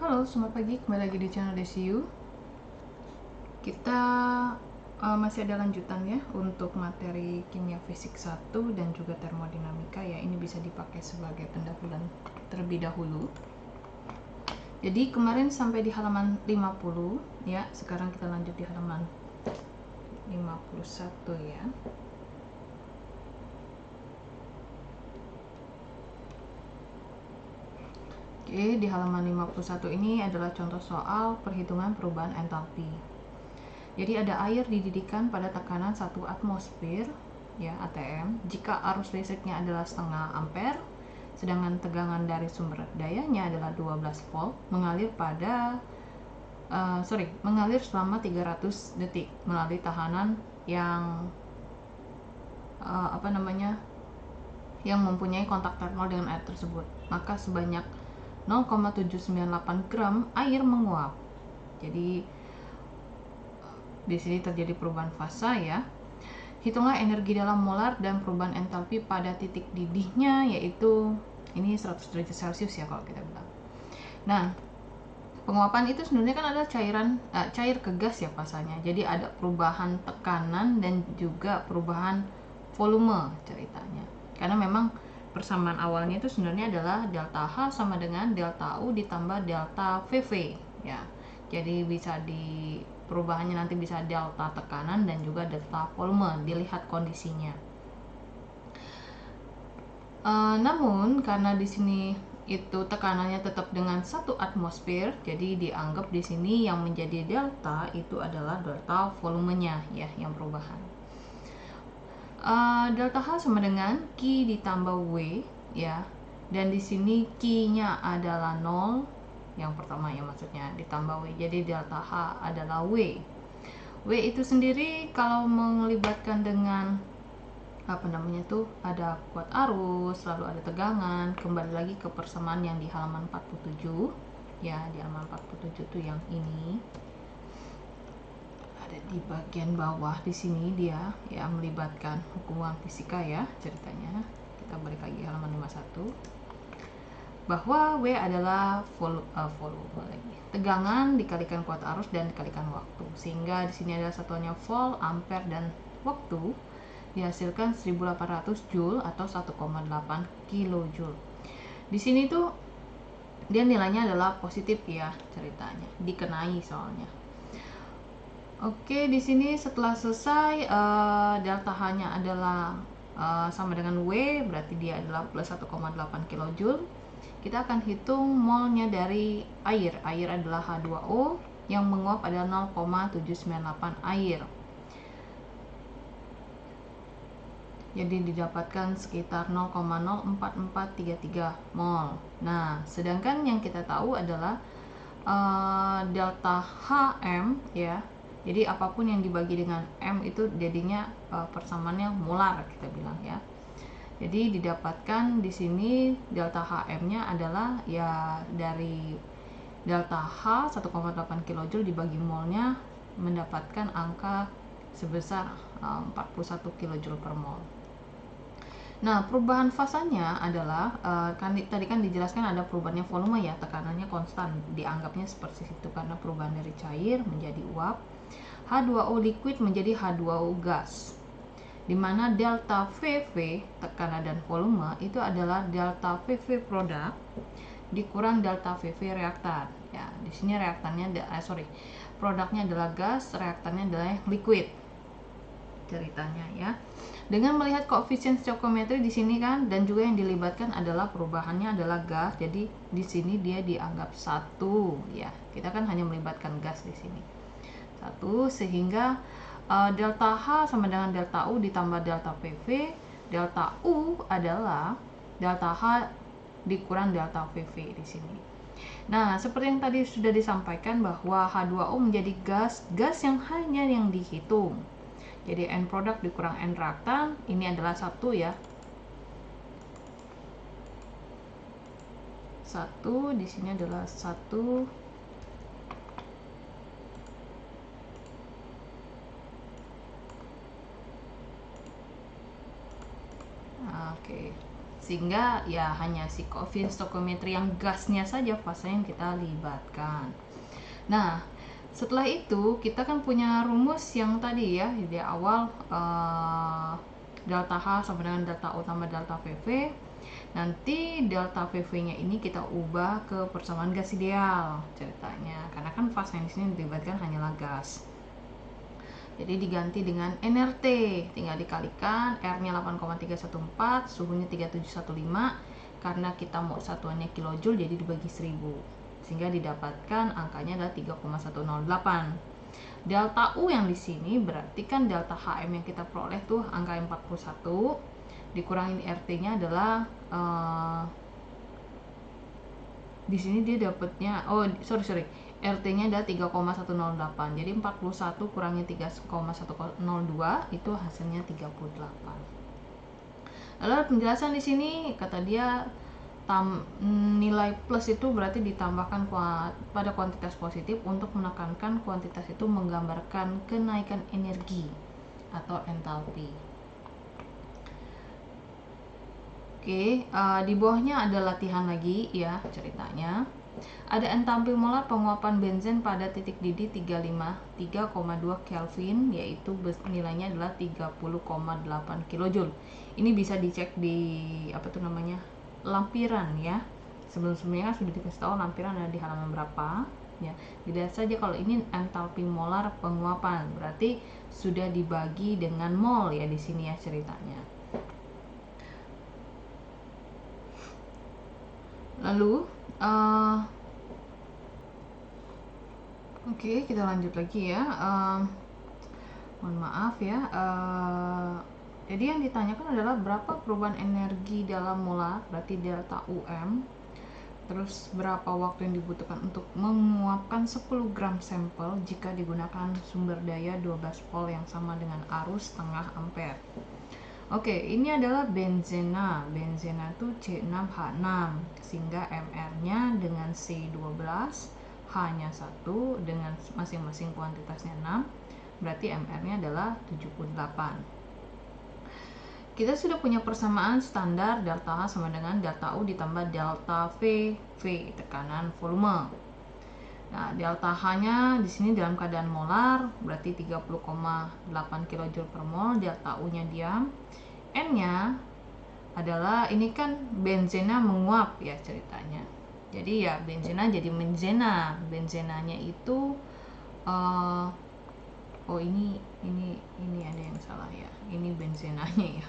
Halo, selamat pagi. Kembali lagi di channel DCU. Kita masih ada lanjutan ya untuk materi kimia fisik 1 dan juga termodinamika ya. Ini bisa dipakai sebagai pendahuluan terlebih dahulu. Jadi kemarin sampai di halaman 50 ya. Sekarang kita lanjut di halaman 51 ya. Oke, di halaman 51 ini adalah contoh soal perhitungan perubahan entalpi. Jadi ada air dididihkan pada tekanan 1 atmosfer ya ATM jika arus listriknya adalah setengah ampere, sedangkan tegangan dari sumber dayanya adalah 12 volt, mengalir selama 300 detik melalui tahanan yang yang mempunyai kontak termal dengan air tersebut. Maka sebanyak 0,798 gram air menguap. Jadi di sini terjadi perubahan fasa ya. Hitunglah energi dalam molar dan perubahan entalpi pada titik didihnya, yaitu ini 100 derajat Celcius ya kalau kita bilang. Nah, penguapan itu sebenarnya kan ada cair ke gas ya fasanya. Jadi ada perubahan tekanan dan juga perubahan volume ceritanya. Karena memang persamaan awalnya itu sebenarnya adalah delta H sama dengan delta U ditambah delta VV ya. Jadi perubahannya nanti bisa delta tekanan dan juga delta volume, dilihat kondisinya. Namun karena di sini itu tekanannya tetap dengan 1 atmosfer, jadi dianggap di sini yang menjadi delta itu adalah delta volumenya ya, yang perubahan. Delta H sama dengan Q ditambah W ya, dan di sini Q-nya adalah 0, yang pertama ya maksudnya, ditambah W, jadi delta H adalah W. W itu sendiri kalau melibatkan dengan ada kuat arus, lalu ada tegangan, kembali lagi ke persamaan yang di halaman 47 ya, di halaman 47 tuh yang ini ada di bagian bawah. Di sini dia ya melibatkan hubungan fisika ya ceritanya. Kita balik lagi halaman 51 bahwa W adalah volume lagi, tegangan dikalikan kuat arus dan dikalikan waktu, sehingga di sini ada satuannya volt, ampere, dan waktu dihasilkan 1800 joule atau 1,8 kilojoule. Di sini tuh dia nilainya adalah positif ya ceritanya, dikenai soalnya. Oke, di sini setelah selesai delta H-nya adalah sama dengan W, berarti dia adalah plus 1,8 kilojoule. Kita akan hitung molnya dari air. Air adalah H2O, yang menguap adalah 0,798 air. Jadi didapatkan sekitar 0,04433 mol. Nah, sedangkan yang kita tahu adalah delta HM ya. Jadi apapun yang dibagi dengan M itu jadinya persamaannya molar kita bilang ya. Jadi didapatkan di sini delta HM-nya adalah ya dari delta H 1,8 kJ dibagi molnya mendapatkan angka sebesar 41 kJ per mol. Nah, perubahan fasanya adalah tadi kan dijelaskan ada perubahannya volume ya, tekanannya konstan, dianggapnya seperti itu karena perubahan dari cair menjadi uap, H2O liquid menjadi H2O gas, di mana delta VV tekanan dan volume itu adalah delta VV produk dikurang delta VV reaktan. Ya, di sini produknya adalah gas, reaktannya adalah liquid ceritanya ya. Dengan melihat koefisien stoichiometri di sini kan, dan juga yang dilibatkan adalah perubahannya adalah gas, jadi di sini dia dianggap 1 ya. Kita kan hanya melibatkan gas di sini 1, sehingga delta H sama dengan delta U ditambah delta PV. Delta U adalah delta H dikurang delta PV di sini. Nah, seperti yang tadi sudah disampaikan bahwa H2O menjadi gas yang hanya yang dihitung. Jadi N produk dikurang N reaktan, ini adalah 1 ya. 1 di sini adalah 1. Oke. sehingga ya hanya si koefisien stoichiometri yang gasnya saja fase yang kita libatkan. Nah, setelah itu kita kan punya rumus yang tadi ya di awal, delta H sama dengan delta U tambah delta VV. Nanti delta VV nya ini kita ubah ke persamaan gas ideal ceritanya, karena kan fase yang di sini dilibatkan hanyalah gas. Jadi diganti dengan nRT, tinggal dikalikan R-nya 8,314, suhunya 3715, karena kita mau satuannya kilojoule jadi dibagi 1000, sehingga didapatkan angkanya adalah 3,108. Delta U yang di sini berarti kan delta HM yang kita peroleh tuh angka 41, dikurangin RT-nya adalah di sini dia dapatnya RT-nya adalah 3,108. Jadi 41 kurangi 3,102 itu hasilnya 38. Lalu penjelasan di sini kata dia nilai plus itu berarti ditambahkan pada kuantitas positif untuk menekankan kuantitas itu menggambarkan kenaikan energi atau entalpi. Oke, di bawahnya ada latihan lagi ya ceritanya. Ada entalpi molar penguapan benzen pada titik didih 3,2 Kelvin, yaitu nilainya adalah 30,8 kJ. Ini bisa dicek di lampiran ya. Sebelumnya sudah dikasih tahu lampiran ada di halaman berapa ya. Dilihat saja kalau ini entalpi molar penguapan, berarti sudah dibagi dengan mol ya di sini ya ceritanya. Lalu oke, kita lanjut lagi ya. Mohon maaf ya. Jadi yang ditanyakan adalah berapa perubahan energi dalam molar, berarti delta UM. Terus berapa waktu yang dibutuhkan untuk menguapkan 10 gram sampel jika digunakan sumber daya 12 volt yang sama dengan arus setengah ampere. Oke, ini adalah benzena. Benzena itu C6H6, sehingga MR-nya dengan C12, H-nya 1 dengan masing-masing kuantitasnya 6, berarti MR-nya adalah 78. Kita sudah punya persamaan standar delta H sama dengan delta U ditambah delta V, V tekanan volume. Nah, delta H-nya di sini dalam keadaan molar berarti 30,8 kJ per mol, delta U-nya diam. N-nya adalah ini kan benzena menguap ya ceritanya. Jadi ya benzena jadi benzena. Benzenanya itu ini ada yang salah ya. Ini benzenanya ya.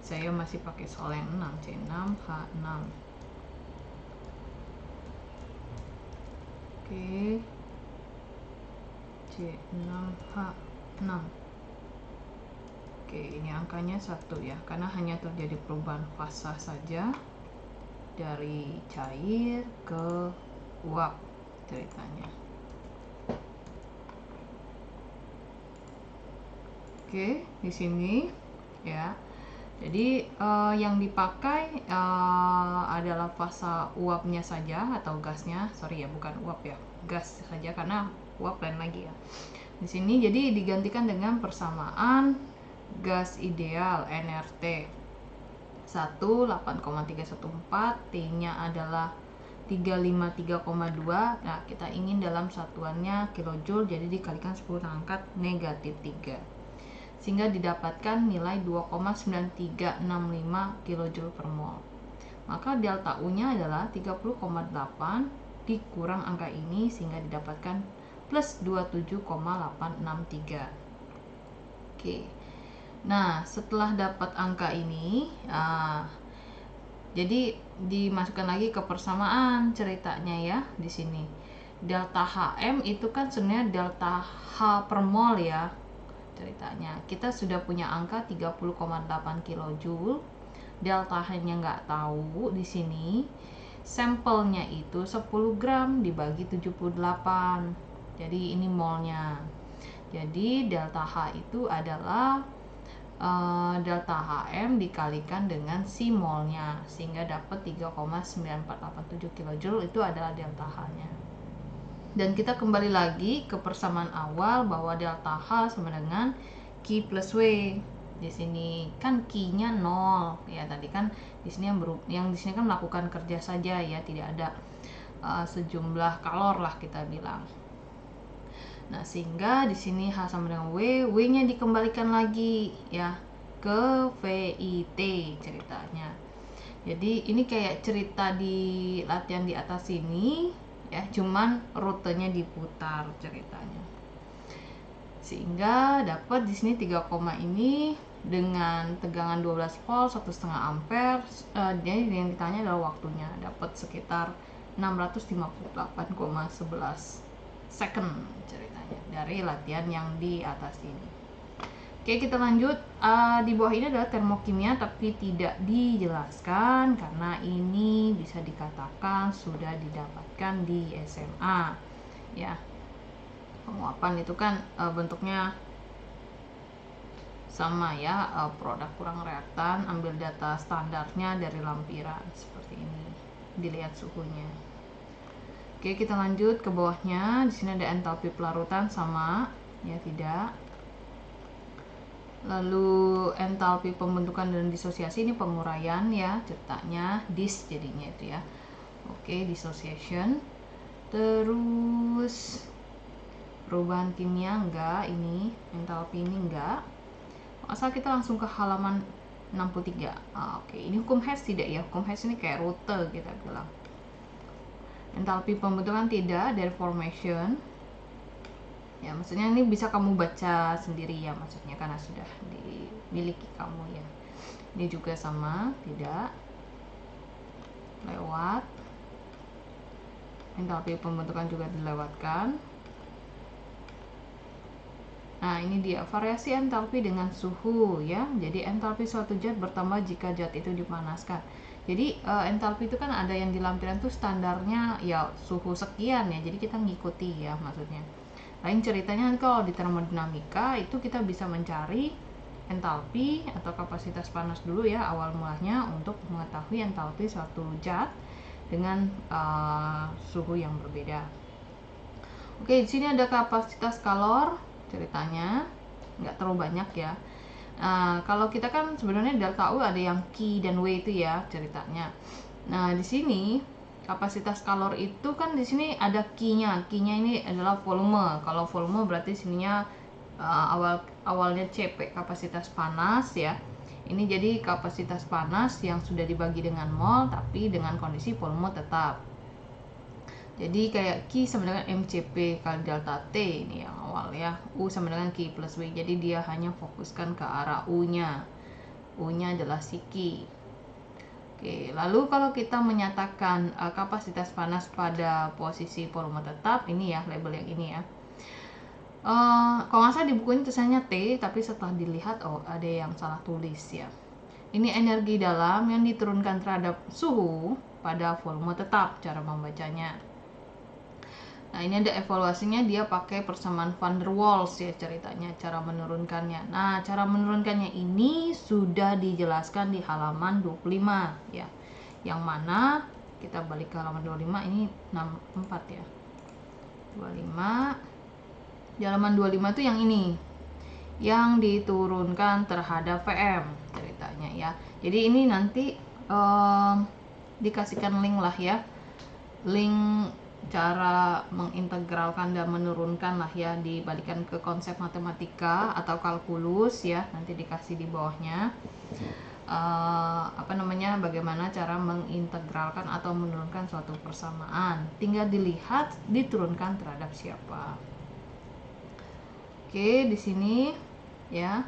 Saya masih pakai soal yang 6, C6H6. Oke, C6H6. Oke, ini angkanya 1 ya, karena hanya terjadi perubahan fasa saja dari cair ke uap ceritanya. Oke, di sini ya. Jadi yang dipakai adalah fasa uapnya saja atau gasnya, bukan uap ya, gas saja karena uap lain lagi ya. Di sini jadi digantikan dengan persamaan gas ideal nRT 1 8,314, T-nya adalah 353,2. Nah, kita ingin dalam satuannya kilojoule, jadi dikalikan 10 pangkat negatif 3. Sehingga didapatkan nilai 2,9365 kJ per mol. Maka delta U-nya adalah 30,8 dikurang angka ini sehingga didapatkan plus 27,863. Oke. Nah, setelah dapat angka ini, jadi dimasukkan lagi ke persamaan ceritanya ya di sini. Delta HM itu kan sebenarnya delta H per mol ya. Ceritanya kita sudah punya angka 30,8 kJ, delta H-nya nggak tahu di sini. Sampelnya itu 10 gram dibagi 78, jadi ini molnya. Jadi delta H itu adalah delta HM dikalikan dengan si molnya sehingga dapat 3,9487 kJ, itu adalah delta H-nya. Dan kita kembali lagi ke persamaan awal bahwa delta H sama dengan Q plus W. Di sini kan key-nya 0 ya, tadi kan di sini yang di sini kan melakukan kerja saja ya, tidak ada sejumlah kalor lah kita bilang. Nah, sehingga di sini H sama dengan W-nya dikembalikan lagi ya ke VIT ceritanya. Jadi ini kayak cerita di latihan di atas ini ya, cuman rutenya diputar ceritanya. Sehingga dapat di sini 3 koma ini dengan tegangan 12 volt 1,5 ampere. Jadi yang ditanya adalah waktunya, dapat sekitar 658,11 second ceritanya dari latihan yang di atas ini. Oke, kita lanjut. Di bawah ini adalah termokimia tapi tidak dijelaskan karena ini bisa dikatakan sudah didapatkan di SMA ya. Penguapan itu kan bentuknya sama ya, produk kurang reaktan, ambil data standarnya dari lampiran seperti ini, dilihat suhunya. Oke, kita lanjut ke bawahnya. Di sini ada entalpi pelarutan sama ya, tidak. Lalu entalpi pembentukan dan disosiasi ini penguraian ya ceritanya, dis jadinya itu ya. Oke, dissociation. Terus perubahan kimia enggak, ini entalpi ini enggak. Asal kita langsung ke halaman 63. Oke, ini hukum Hess tidak ya, hukum Hess ini kayak rute kita bilang. Entalpi pembentukan tidak, dari formation ya, maksudnya ini bisa kamu baca sendiri ya, maksudnya karena sudah dimiliki kamu ya. Ini juga sama, tidak, lewat. Entalpi pembentukan juga dilewatkan. Nah, ini dia variasi entalpi dengan suhu ya. Jadi entalpi suatu zat bertambah jika zat itu dipanaskan. Jadi entalpi itu kan ada yang di lampiran tuh standarnya ya suhu sekian ya. Jadi kita ngikuti ya maksudnya. Lain ceritanya kalau di termodinamika itu kita bisa mencari entalpi atau kapasitas panas dulu ya awal mulanya untuk mengetahui entalpi suatu zat dengan suhu yang berbeda. Oke, di sini ada kapasitas kalor ceritanya, nggak terlalu banyak ya. Kalau kita kan sebenarnya delta U ada yang Q dan W itu ya ceritanya. Nah, di sini kapasitas kalor itu kan di sini ada Q-nya. Q-nya ini adalah volume. Kalau volume berarti sininya awalnya CP, kapasitas panas ya. Ini jadi kapasitas panas yang sudah dibagi dengan mol tapi dengan kondisi volume tetap. Jadi kayak Q sama dengan MCP kali delta T ini yang awal ya. U sama dengan Q plus W. Jadi dia hanya fokuskan ke arah U-nya. U-nya adalah si Q. Oke, lalu kalau kita menyatakan kapasitas panas pada posisi volume tetap, ini ya label yang ini ya. Kalau nggak salah di buku ini tulisannya T, tapi setelah dilihat ada yang salah tulis ya. Ini energi dalam yang diturunkan terhadap suhu pada volume tetap, cara membacanya. Nah, ini ada evaluasinya, dia pakai persamaan van der Waals ya ceritanya, cara menurunkannya. Nah, cara menurunkannya ini sudah dijelaskan di halaman 25 ya. Yang mana kita balik ke halaman 25, ini 64 ya. 25. Di halaman 25 itu yang ini. Yang diturunkan terhadap VM ceritanya ya. Jadi ini nanti dikasihkan link lah ya. Link cara mengintegralkan dan menurunkan lah ya, dibalikan ke konsep matematika atau kalkulus ya, nanti dikasih di bawahnya bagaimana cara mengintegralkan atau menurunkan suatu persamaan, tinggal dilihat diturunkan terhadap siapa. Oke, di sini ya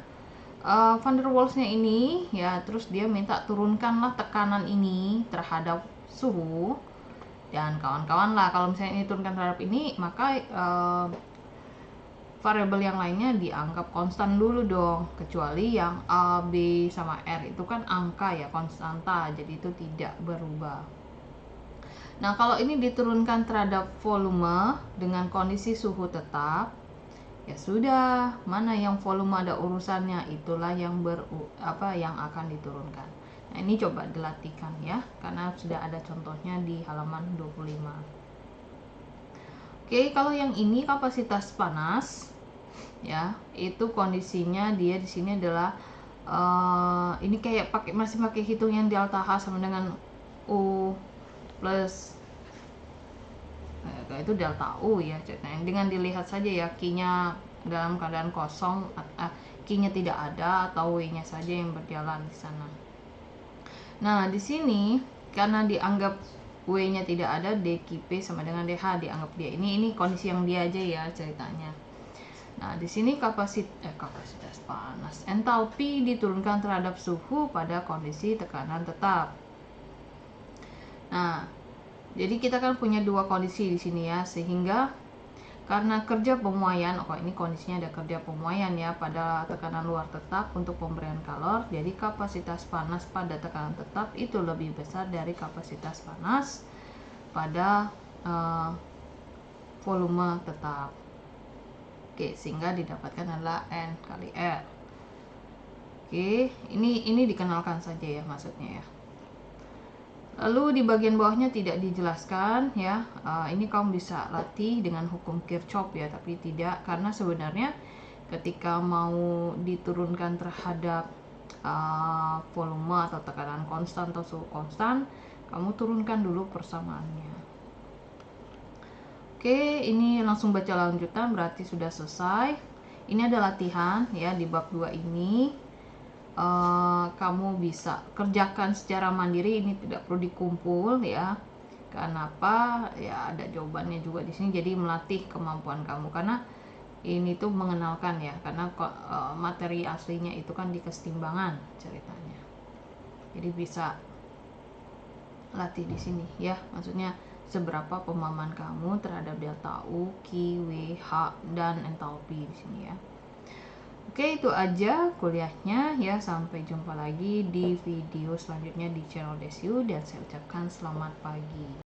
van der Waals-nya ini ya, terus dia minta turunkanlah tekanan ini terhadap suhu dan kawan-kawan lah. Kalau misalnya ini turunkan terhadap ini, maka variabel yang lainnya dianggap konstan dulu dong, kecuali yang A, B, sama R itu kan angka ya, konstanta, jadi itu tidak berubah. Nah, kalau ini diturunkan terhadap volume dengan kondisi suhu tetap, ya sudah, mana yang volume ada urusannya, itulah yang yang akan diturunkan. Nah, ini coba dilatihkan ya, karena sudah ada contohnya di halaman 25. Oke, kalau yang ini kapasitas panas ya, itu kondisinya dia di sini adalah ini kayak masih pakai hitungan delta H sama dengan U plus itu delta U ya ceritanya. Dengan dilihat saja ya key-nya dalam keadaan kosong, key-nya tidak ada atau W-nya saja yang berjalan di sana. Nah, di sini karena dianggap W-nya tidak ada, dQp sama dengan dH, dianggap dia ini kondisi yang dia aja ya ceritanya. Nah, di sini kapasitas panas, entalpi diturunkan terhadap suhu pada kondisi tekanan tetap. Nah, jadi kita kan punya dua kondisi di sini ya, sehingga karena kerja pemuaian, ini kondisinya ada kerja pemuaian ya pada tekanan luar tetap untuk pemberian kalor. Jadi kapasitas panas pada tekanan tetap itu lebih besar dari kapasitas panas pada volume tetap. Oke, sehingga didapatkan adalah N kali R. Oke, ini dikenalkan saja ya maksudnya ya. Lalu di bagian bawahnya tidak dijelaskan ya. Ini kamu bisa latih dengan hukum Kirchhoff ya, tapi tidak, karena sebenarnya ketika mau diturunkan terhadap volume atau tekanan konstan atau suhu konstan, kamu turunkan dulu persamaannya. Oke, ini langsung baca lanjutan, berarti sudah selesai. Ini ada latihan ya di bab 2 ini. Kamu bisa kerjakan secara mandiri, ini tidak perlu dikumpul ya. Kenapa? Ya ada jawabannya juga di sini. Jadi melatih kemampuan kamu, karena ini tuh mengenalkan ya, karena materi aslinya itu kan di kesetimbangan ceritanya. Jadi bisa latih di sini ya, maksudnya seberapa pemahaman kamu terhadap delta U, Q, W, H, dan entalpi di sini ya. Oke, itu aja kuliahnya ya. Sampai jumpa lagi di video selanjutnya di channel Desiu, dan saya ucapkan selamat pagi.